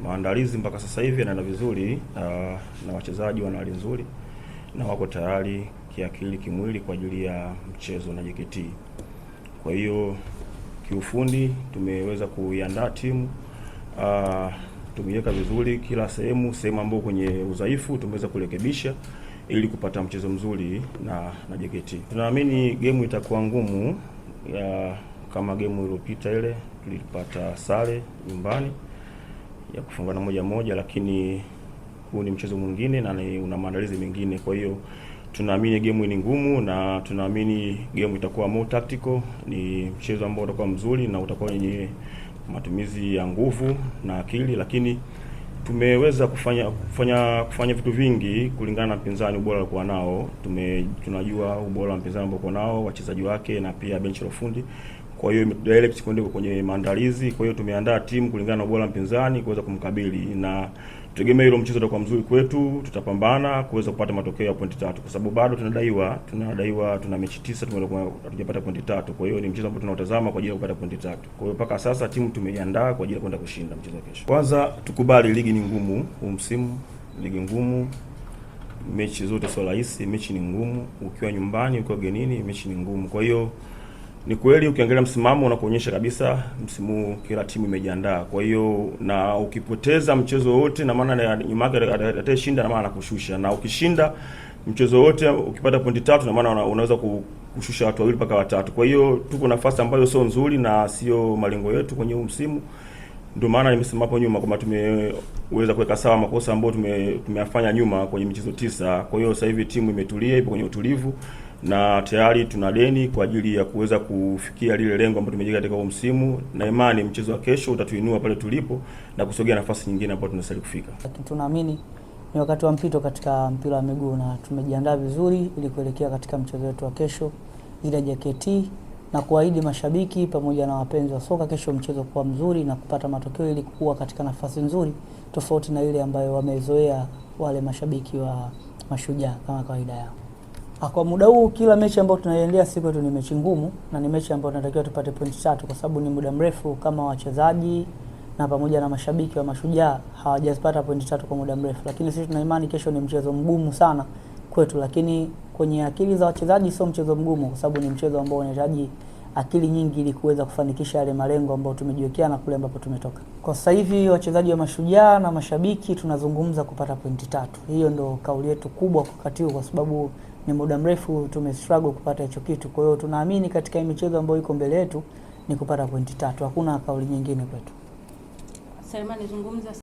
Maandalizi mpaka sasa hivi yanaenda vizuri, na wachezaji wana hali nzuri na wako tayari kiakili, kimwili kwa ajili ya mchezo na JKT. Kwa hiyo kiufundi tumeweza kuiandaa timu, tumeiweka vizuri kila sehemu ambayo kwenye udhaifu tumeweza kurekebisha ili kupata mchezo mzuri na JKT. Tunaamini game itakuwa ngumu kama game iliyopita ile tulipata sare nyumbani ya kufungana 1-1, lakini huu ni mchezo mwingine na una maandalizi mengine. Kwa hiyo tunaamini game ni ngumu na tunaamini game itakuwa more tactical. Ni mchezo ambao utakuwa mzuri na utakuwa wenye matumizi ya nguvu na akili, lakini tumeweza kufanya vitu vingi kulingana na mpinzani, ubora alikuwa nao. Tunajua ubora wa mpinzani ambao uko nao, wachezaji wake na pia benchi la ufundi. Kwa hiyo direct kwenda kwenye maandalizi. Kwa hiyo tumeandaa timu kulingana na ubora wa mpinzani kuweza kumkabili, na tutegemea hilo mchezo utakuwa mzuri kwetu. Tutapambana kuweza kupata matokeo ya pointi 3 kwa sababu bado tuna mechi 9 hatujapata pointi 3. Kwa hiyo ni mchezo ambao tunautazama kwa ajili ya kupata pointi 3. Kwa hiyo mpaka sasa timu tumejiandaa kwa ajili ya kwenda kushinda mchezo kesho. Kwanza tukubali ligi ni ngumu huu msimu, ligi ngumu. Mechi zote sio rahisi, mechi ni ngumu. Ukiwa nyumbani, ukiwa genini, mechi ni ngumu. Kwa hiyo ni kweli ukiangalia msimamo unakuonyesha kabisa msimu kila timu imejiandaa. Kwa hiyo na ukipoteza mchezo wote na maana nyuma yake atashinda na maana anakushusha, na ukishinda mchezo wote ukipata pointi 3 na maana unaweza kushusha watu wawili mpaka watatu. Kwa hiyo tuko nafasi ambayo sio nzuri na sio malengo yetu kwenye huu msimu. Ndio maana nimesema hapo nyuma kwamba tumeweza kuweka sawa makosa ambayo tumeyafanya nyuma kwenye michezo 9. Kwa hiyo sasa hivi timu imetulia, ipo kwenye utulivu na tayari tuna deni kwa ajili ya kuweza kufikia lile lengo ambalo tumejiweka katika huu msimu, na imani mchezo wa kesho utatuinua pale tulipo na kusogea nafasi nyingine ambayo tunastahili kufika. Tunaamini ni wakati wa mpito katika mpira wa miguu na tumejiandaa vizuri ili kuelekea katika mchezo wetu wa kesho dhidi ya JKT, na kuahidi mashabiki pamoja na wapenzi wa soka kesho mchezo kuwa mzuri na kupata matokeo ili kuwa katika nafasi nzuri tofauti na ile ambayo wamezoea wale mashabiki wa Mashujaa kama kawaida yao. Kwa muda huu kila mechi ambayo tunaiendea siku yetu ni mechi ngumu na ni mechi ambayo tunatakiwa tupate pointi 3 kwa sababu ni muda mrefu kama wachezaji na pamoja na mashabiki wa Mashujaa hawajapata pointi 3 kwa muda mrefu, lakini sisi tuna imani kesho ni mchezo mgumu sana kwetu, lakini kwenye akili za wachezaji sio mchezo mgumu kwa sababu ni mchezo ambao unahitaji akili nyingi ili kuweza kufanikisha yale malengo ambayo tumejiwekea na kule ambapo tumetoka. Kwa sasa hivi wachezaji wa Mashujaa na mashabiki tunazungumza kupata pointi 3. Hiyo ndo kauli yetu kubwa kwa wakati huu kwa sababu ni muda mrefu tumestruggle kupata hicho kitu. Kwa hiyo tunaamini katika michezo ambayo iko mbele yetu ni kupata pointi 3. Hakuna kauli nyingine kwetu. Selma, nizungumza